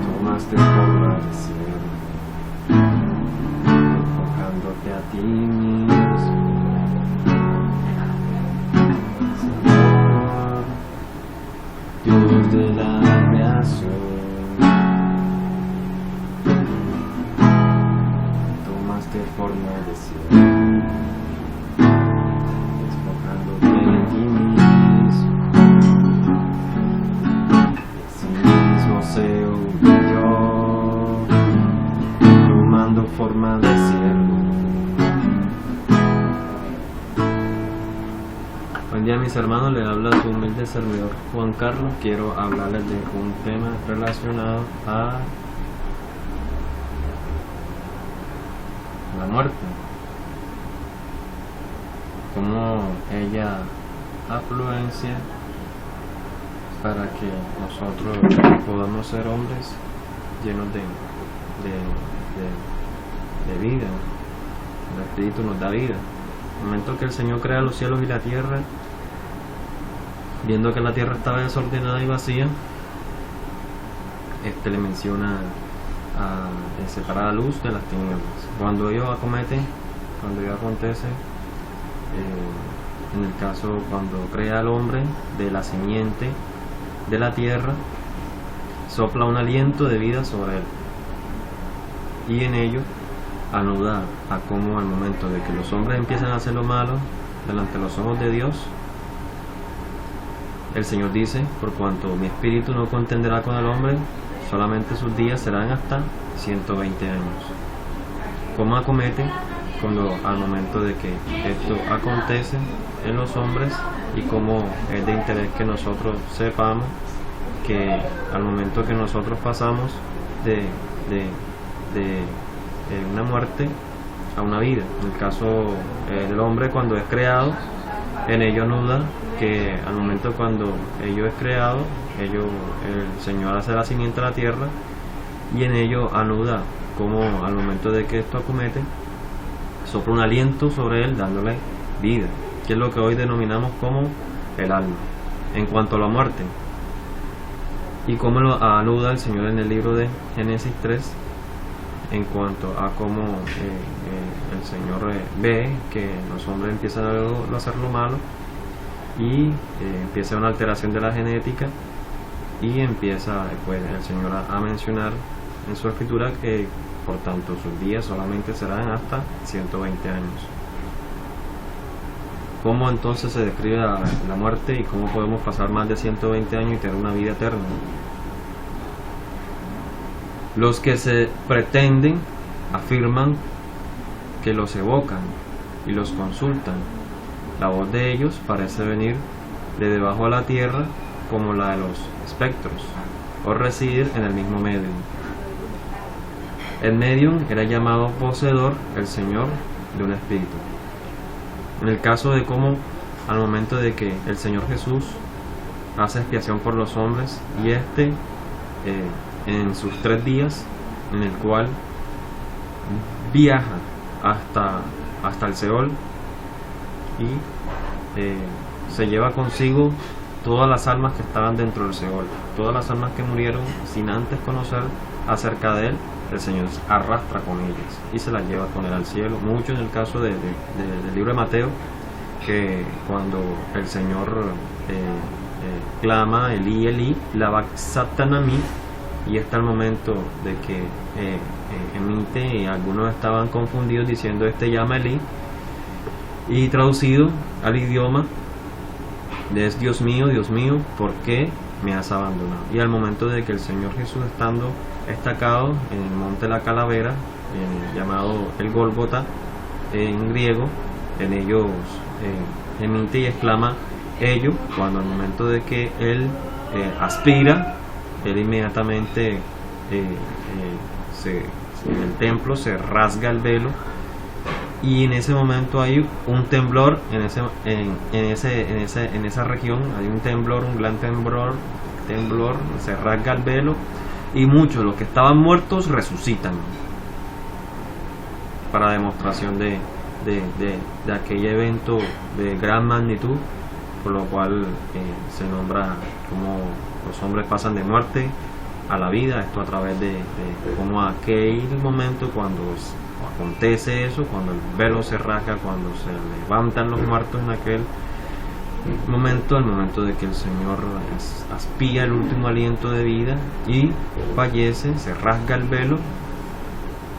Tomaste forma de ser, enfocándote a ti mismo. Señor, Dios de la creación, tomaste forma de ser, despojándote de ti mismo. Se humilló, tomando forma de siervo. Buen día, mis hermanos, les habla su humilde servidor Juan Carlos. Quiero hablarles de un tema relacionado a la muerte, cómo ella afluencia para que nosotros podamos ser hombres llenos de vida. El Espíritu nos da vida. En el momento que el Señor crea los cielos y la tierra, viendo que la tierra estaba desordenada y vacía, le menciona a separar la luz de las tinieblas. Cuando ello acontece, en el caso cuando crea al hombre de la simiente de la tierra, sopla un aliento de vida sobre él, y en ello anuda a cómo al momento de que los hombres empiezan a hacer lo malo delante de los ojos de Dios, el Señor dice: por cuanto mi espíritu no contenderá con el hombre, solamente sus días serán hasta 120 años. ¿Cómo acomete? Cuando al momento de que esto acontece en los hombres, y cómo es de interés que nosotros sepamos que al momento que nosotros pasamos de una muerte a una vida. En el caso del hombre, cuando es creado, en ello anuda que al momento cuando ello es creado, el Señor hace la simiente a la tierra, y en ello anuda como al momento de que esto acomete, sopla un aliento sobre él dándole vida, que es lo que hoy denominamos como el alma. En cuanto a la muerte, y cómo lo anuda el Señor en el libro de Génesis 3, en cuanto a cómo el Señor ve que los hombres empiezan a hacer lo malo, y empieza una alteración de la genética, y empieza pues el Señor a mencionar en su escritura que por tanto sus días solamente serán hasta 120 años. ¿Cómo entonces se describe la muerte, y cómo podemos pasar más de 120 años y tener una vida eterna? Los que se pretenden afirman que los evocan y los consultan. La voz de ellos parece venir de debajo de la tierra como la de los espectros, o residir en el mismo medium. El medium era llamado poseedor, el señor de un espíritu. En el caso de cómo al momento de que el Señor Jesús hace expiación por los hombres, y en sus 3 días, en el cual viaja hasta el Seol, y se lleva consigo todas las almas que estaban dentro del Seol, todas las almas que murieron sin antes conocer acerca de él, el Señor arrastra con ellas y se las lleva con él al cielo. Mucho en el caso del libro de Mateo, que cuando el Señor clama Elí, Elí, lama sabachthani, y está el momento de que emite, y algunos estaban confundidos diciendo llama Elí, y traducido al idioma es Dios mío, ¿por qué me has abandonado? Y al momento de que el Señor Jesús, estando estacado en el monte de la calavera, llamado el Gólgota en griego, en ellos emite y exclama ello, cuando al momento de que él aspira, él inmediatamente en el templo se rasga el velo, y en ese momento hay un temblor en esa región, hay un temblor, un gran temblor, se rasga el velo y muchos de los que estaban muertos resucitan, para demostración de aquel evento de gran magnitud, por lo cual se nombra como los hombres pasan de muerte a la vida. Esto a través de como aquel momento cuando acontece eso, cuando el velo se rasga, cuando se levantan los muertos en aquel momento, el momento de que el Señor aspira el último aliento de vida y fallece, se rasga el velo,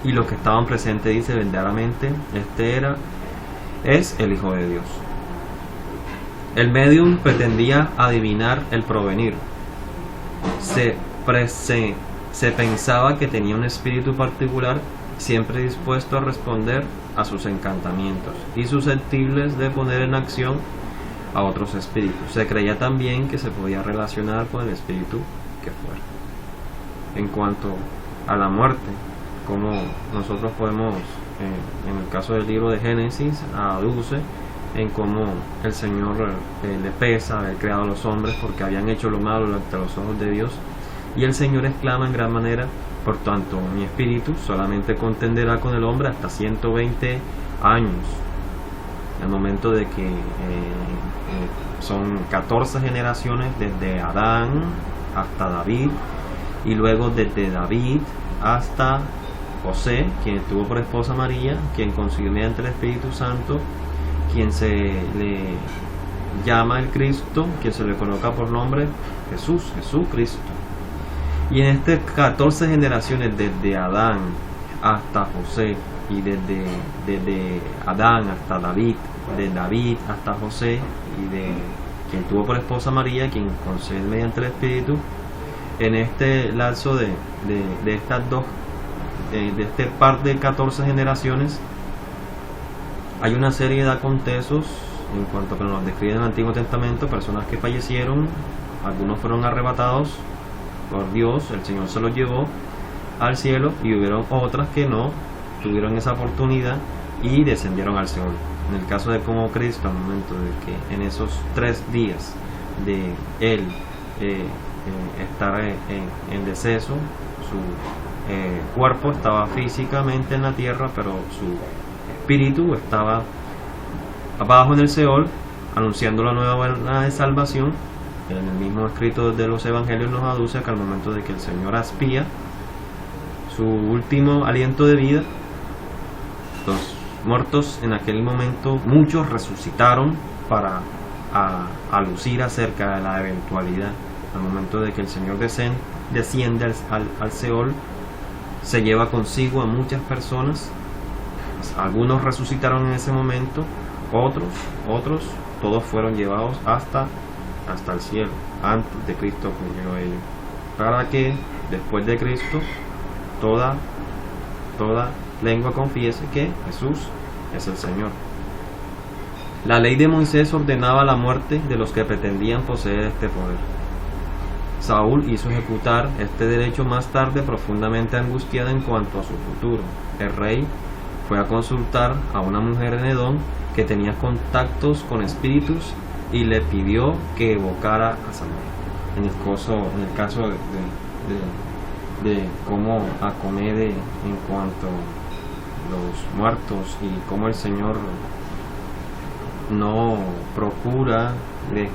y los que estaban presentes dice verdaderamente es el Hijo de Dios. El medium pretendía adivinar el porvenir. Se pensaba que tenía un espíritu particular, siempre dispuesto a responder a sus encantamientos y susceptibles de poner en acción a otros espíritus. Se creía también que se podía relacionar con el espíritu que fuera. En cuanto a la muerte, como nosotros podemos, en el caso del libro de Génesis, aduce en cómo el Señor le pesa haber creado a los hombres porque habían hecho lo malo ante los ojos de Dios, y el Señor exclama en gran manera: por tanto mi espíritu solamente contenderá con el hombre hasta 120 años, el momento de que son 14 generaciones desde Adán hasta David, y luego desde David hasta José, quien tuvo por esposa María, quien concibió mediante el Espíritu Santo, quien se le llama el Cristo, quien se le coloca por nombre Jesucristo. Y en estas 14 generaciones, desde Adán hasta José, y desde Adán hasta David, de David hasta José, y de quien tuvo por esposa María, quien concede mediante el Espíritu, en este lapso de estas dos, de este par de 14 generaciones, hay una serie de acontecimientos en cuanto a que nos describe en el Antiguo Testamento, personas que fallecieron, algunos fueron arrebatados por Dios, el Señor se los llevó al cielo, y hubieron otras que no tuvieron esa oportunidad y descendieron al Seol. En el caso de como Cristo, al momento de que en esos 3 días de Él estar en deceso, su cuerpo estaba físicamente en la tierra, pero su espíritu estaba abajo en el Seol, anunciando la nueva buena de salvación. En el mismo escrito de los evangelios nos aduce que al momento de que el Señor aspira su último aliento de vida, los muertos en aquel momento, muchos resucitaron para alucir acerca de la eventualidad. Al momento de que el Señor desciende al Seol, se lleva consigo a muchas personas. Algunos resucitaron en ese momento, otros todos fueron llevados hasta el cielo antes de Cristo que llegó a ellos, para que después de Cristo toda lengua confiese que Jesús es el Señor. La ley de Moisés ordenaba la muerte de los que pretendían poseer este poder. Saúl hizo ejecutar este derecho más tarde, profundamente angustiado en cuanto a su futuro. El rey fue a consultar a una mujer en Edom que tenía contactos con espíritus y le pidió que evocara a Samuel. En el caso de cómo acomete en cuanto a los muertos y cómo el Señor no procura de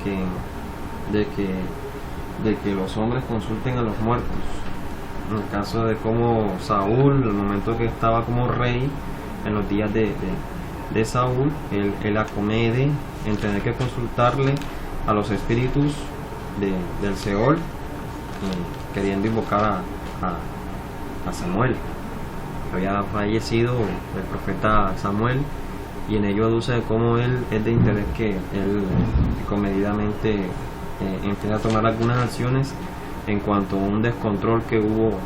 que los hombres consulten a los muertos. En el caso de cómo Saúl, en el momento que estaba como rey, en los días de Saúl, él acomete en tener que consultarle a los espíritus del Seol, queriendo invocar a Samuel. Había fallecido el profeta Samuel, y en ello aduce de cómo él es de interés que él comedidamente empieza a tomar algunas acciones en cuanto a un descontrol que hubo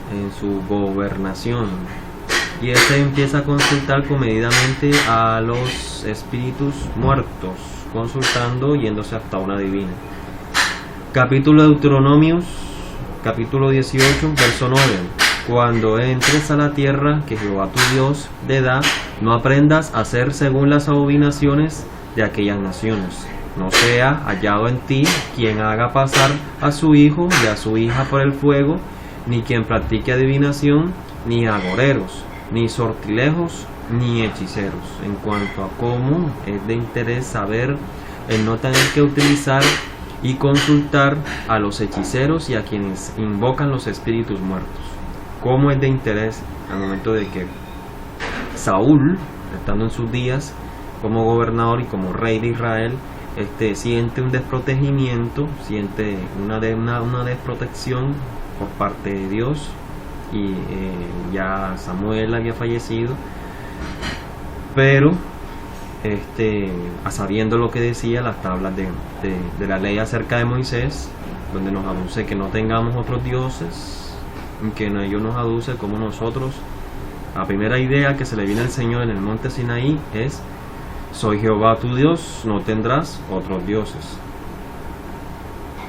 en su gobernación, y este empieza a consultar comedidamente a los espíritus muertos, consultando, yéndose hasta una divina. Capítulo de Deuteronomios, capítulo 18, verso 9. cuando entres a la tierra que Jehová tu Dios te da, no aprendas a hacer según las adivinaciones de aquellas naciones. No sea hallado en ti quien haga pasar a su hijo y a su hija por el fuego, ni quien practique adivinación, ni agoreros, ni sortilejos, ni hechiceros. En cuanto a cómo es de interés saber el no tener que utilizar y consultar a los hechiceros y a quienes invocan los espíritus muertos. Cómo es de interés al momento de que Saúl, estando en sus días como gobernador y como rey de Israel, siente un desprotegimiento, siente una desprotección por parte de Dios, y ya Samuel había fallecido, pero sabiendo lo que decía las tablas de la ley acerca de Moisés, donde nos aduce que no tengamos otros dioses, que ellos nos aduce como nosotros. La primera idea que se le viene al Señor en el monte Sinaí es: soy Jehová tu Dios, no tendrás otros dioses.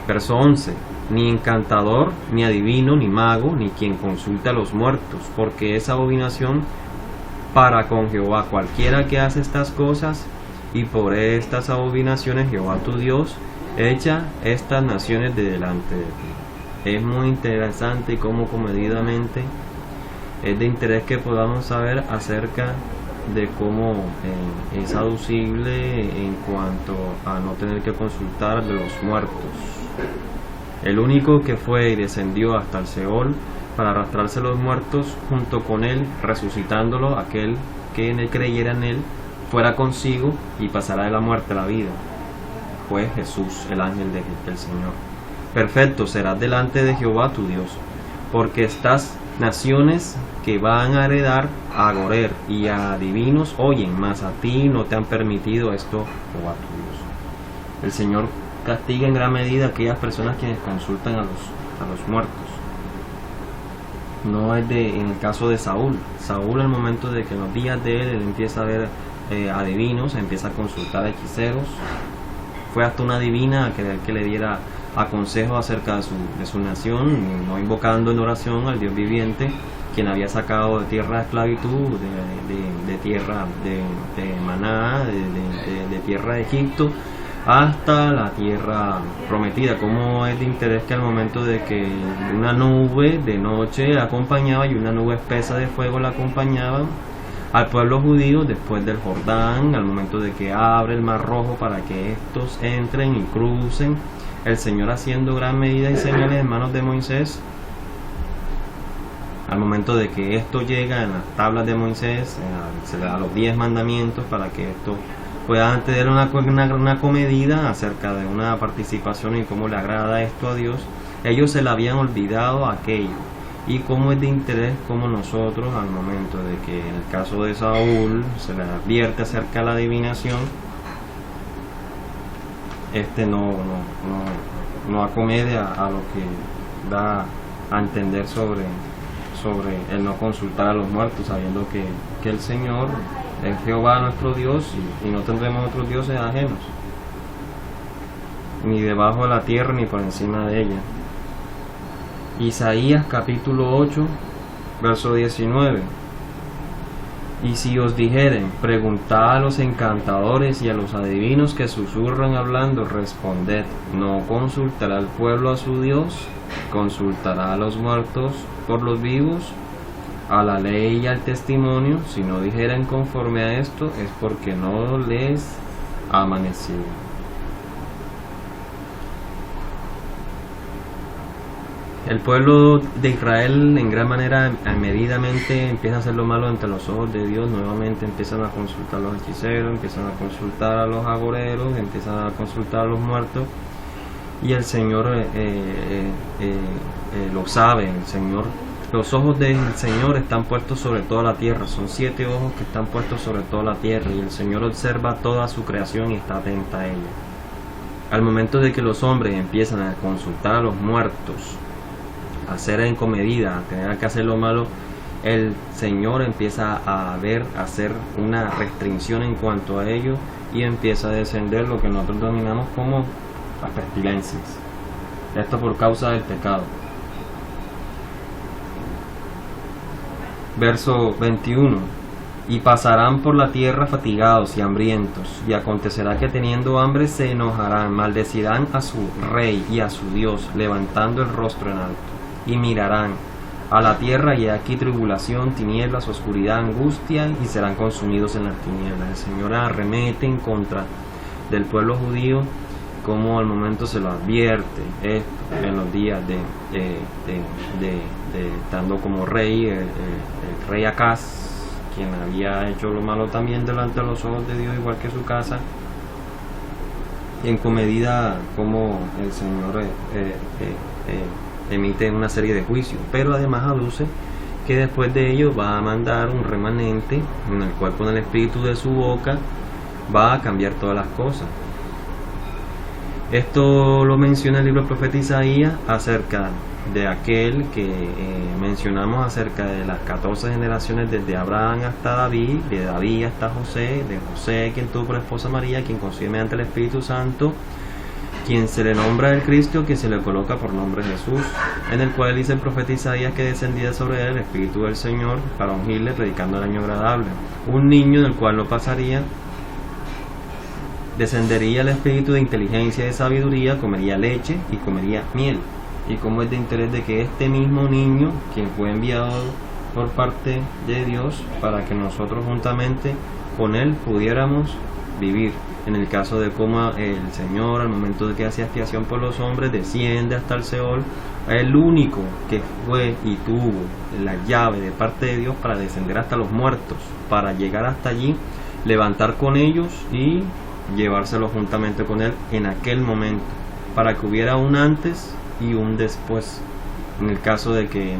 Verso 11: ni encantador, ni adivino, ni mago, ni quien consulte a los muertos, porque es abominación para con Jehová cualquiera que hace estas cosas, y por estas abominaciones Jehová tu Dios echa estas naciones de delante de ti. Es muy interesante y como comedidamente es de interés que podamos saber acerca de cómo es aducible en cuanto a no tener que consultar de los muertos. El único que fue y descendió hasta el Seol para arrastrarse los muertos junto con él, resucitándolo, aquel que en él creyera en él, fuera consigo y pasará de la muerte a la vida, fue Jesús, el ángel del Señor. Perfecto serás delante de Jehová tu Dios, porque estas naciones que van a heredar a agorer y a adivinos oyen, mas a ti no te han permitido esto, Jehová tu Dios. El Señor castiga en gran medida a aquellas personas quienes consultan a los muertos. No es en el caso de Saúl. Saúl, al momento de que en los días de él empieza a ver adivinos, empieza a consultar a hechiceros, fue hasta una divina a querer que le diera aconsejo acerca de su nación, no invocando en oración al Dios viviente, quien había sacado de tierra de esclavitud, de tierra de Maná, de tierra de Egipto, hasta la tierra prometida. Como es de interés que al momento de que una nube de noche la acompañaba y una nube espesa de fuego la acompañaba al pueblo judío después del Jordán, al momento de que abre el mar rojo para que estos entren y crucen, el Señor haciendo gran medida y señales en manos de Moisés, al momento de que esto llega en las tablas de Moisés, se le da los 10 mandamientos para que esto puedan tener una comedida acerca de una participación y cómo le agrada esto a Dios. Ellos se le habían olvidado aquello, y cómo es de interés como nosotros, al momento de que en el caso de Saúl se le advierte acerca de la adivinación, no acomede a lo que da a entender sobre el no consultar a los muertos, sabiendo que el Señor es Jehová nuestro Dios, y no tendremos otros dioses ajenos, ni debajo de la tierra ni por encima de ella. Isaías capítulo 8 verso 19: y si os dijeren, preguntad a los encantadores y a los adivinos que susurran hablando, responded, ¿no consultará el pueblo a su Dios? ¿Consultará a los muertos por los vivos? A la ley y al testimonio. Si no dijeren conforme a esto, es porque no les ha amanecido. El pueblo de Israel en gran manera, medidamente, empieza a hacer lo malo ante los ojos de Dios. Nuevamente empiezan a consultar a los hechiceros, empiezan a consultar a los agoreros, empiezan a consultar a los muertos, y el Señor lo sabe. Los ojos del Señor están puestos sobre toda la tierra. Son 7 ojos que están puestos sobre toda la tierra, y el Señor observa toda su creación y está atenta a ella. Al momento de que los hombres empiezan a consultar a los muertos, a hacer en comedida, a tener que hacer lo malo, el Señor empieza a hacer una restricción en cuanto a ello, y empieza a descender lo que nosotros denominamos como las pestilencias. Esto por causa del pecado. Verso 21. Y pasarán por la tierra fatigados y hambrientos, y acontecerá que teniendo hambre se enojarán, maldecirán a su rey y a su Dios, levantando el rostro en alto, y mirarán a la tierra, y aquí tribulación, tinieblas, oscuridad, angustia, y serán consumidos en las tinieblas. El Señor arremete en contra del pueblo judío, como al momento se lo advierte esto en los días de estando como rey, el rey Acaz, quien había hecho lo malo también delante de los ojos de Dios, igual que su casa, y en comedida como el Señor emite una serie de juicios, pero además aduce que después de ello va a mandar un remanente en el cual con el espíritu de su boca va a cambiar todas las cosas. Esto lo menciona el libro del profeta Isaías acerca de aquel que mencionamos acerca de las 14 generaciones desde Abraham hasta David, de David hasta José, de José quien tuvo por esposa María, quien concibe mediante el Espíritu Santo, quien se le nombra el Cristo, que se le coloca por nombre Jesús, en el cual dice el profeta Isaías que descendía sobre él el Espíritu del Señor para ungirle, predicando el año agradable. Un niño del cual no pasaría, descendería el espíritu de inteligencia y de sabiduría, comería leche y comería miel. Y como es de interés de que este mismo niño, quien fue enviado por parte de Dios para que nosotros juntamente con él pudiéramos vivir. En el caso de cómo el Señor, al momento de que hace expiación por los hombres, desciende hasta el Seol, el único que fue y tuvo la llave de parte de Dios para descender hasta los muertos, para llegar hasta allí, levantar con ellos y llevárselos juntamente con él en aquel momento, para que hubiera un antes y un después. En el caso de que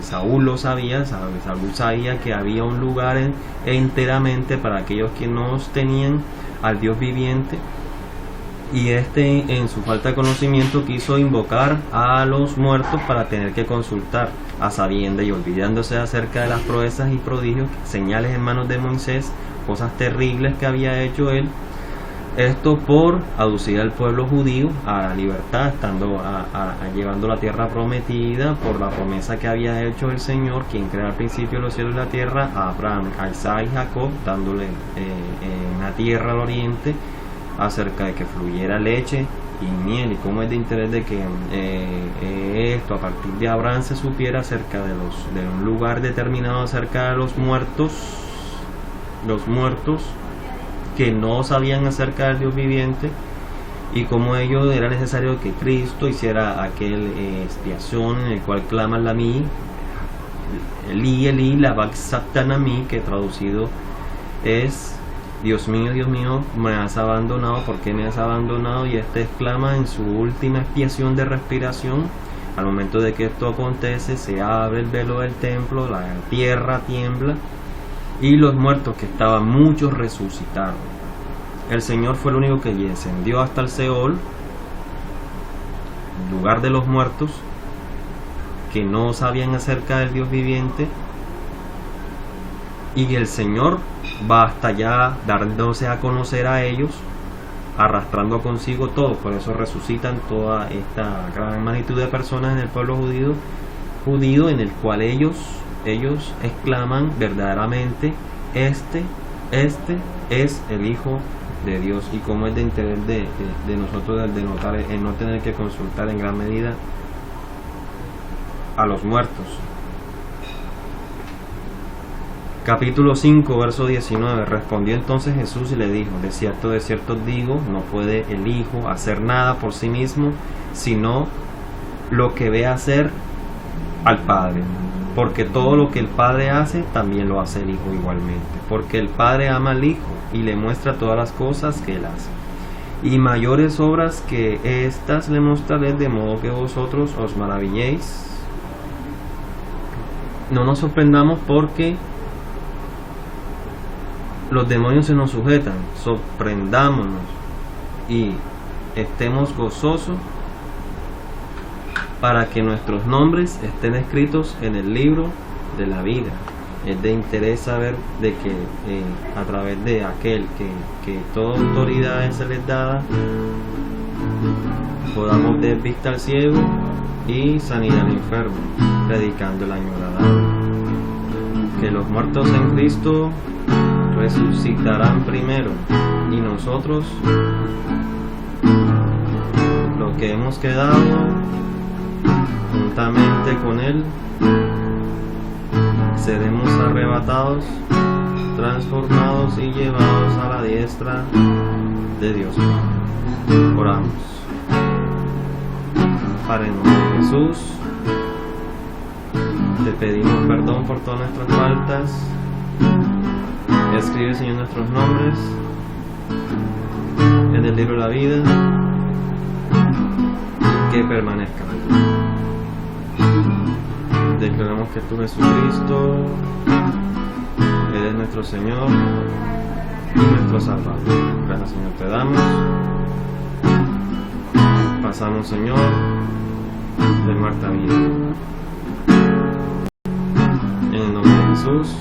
Saúl lo sabía, Saúl sabía que había un lugar enteramente para aquellos que no tenían al Dios viviente, y en su falta de conocimiento quiso invocar a los muertos para tener que consultar, a sabienda y olvidándose acerca de las proezas y prodigios, señales en manos de Moisés, cosas terribles que había hecho él. Esto por aducir al pueblo judío a la libertad, estando llevando la tierra prometida por la promesa que había hecho el Señor, quien crea al principio los cielos y la tierra, a Abraham, a Isaac y Jacob, dándole una tierra al oriente, acerca de que fluyera leche y miel. Y cómo es de interés de que esto a partir de Abraham se supiera acerca de un lugar determinado acerca de los muertos que no sabían acerca del Dios viviente, y como ello era necesario que Cristo hiciera aquel expiación en el cual claman la mí, Elí, Elí, lama sabachthani, que traducido es Dios mío, me has abandonado, ¿por qué me has abandonado? Y este exclama en su última expiación de respiración. Al momento de que esto acontece, se abre el velo del templo, la tierra tiembla, y los muertos, que estaban muchos, resucitaron. El Señor fue el único que descendió hasta el Seol, lugar de los muertos, que no sabían acerca del Dios viviente, y el Señor va hasta allá, dándose a conocer a ellos, arrastrando consigo todo. Por eso resucitan toda esta gran magnitud de personas en el pueblo judío, en el cual ellos exclaman verdaderamente, este es el Hijo de Dios. Y como es de interés de nosotros el denotar, el no tener que consultar en gran medida a los muertos. Capítulo 5, verso 19. Respondió entonces Jesús y le dijo: de cierto os digo, no puede el Hijo hacer nada por sí mismo, sino lo que ve hacer al Padre, porque todo lo que el Padre hace, también lo hace el Hijo igualmente, porque el Padre ama al Hijo y le muestra todas las cosas que él hace, y mayores obras que estas le mostraré, de modo que vosotros os maravilléis. No nos sorprendamos porque los demonios se nos sujetan. Sorprendámonos y estemos gozosos para que nuestros nombres estén escritos en el libro de la vida. Es de interés saber de que a través de aquel que toda autoridad se les dada, podamos dar vista al ciego y sanidad al enfermo, predicando el año agradable. que los muertos en Cristo resucitarán primero, y nosotros, los que hemos quedado juntamente con Él, seremos arrebatados, transformados y llevados a la diestra de Dios. Oramos. Padre, en nombre de Jesús, te pedimos perdón por todas nuestras faltas. Escribe, Señor, nuestros nombres en el libro de la vida, que permanezcan. Declaramos que tú, Jesucristo, eres nuestro Señor y nuestro Salvador. Gracias, Señor, te damos. Pasamos, Señor, de muerte a vida. En el nombre de Jesús.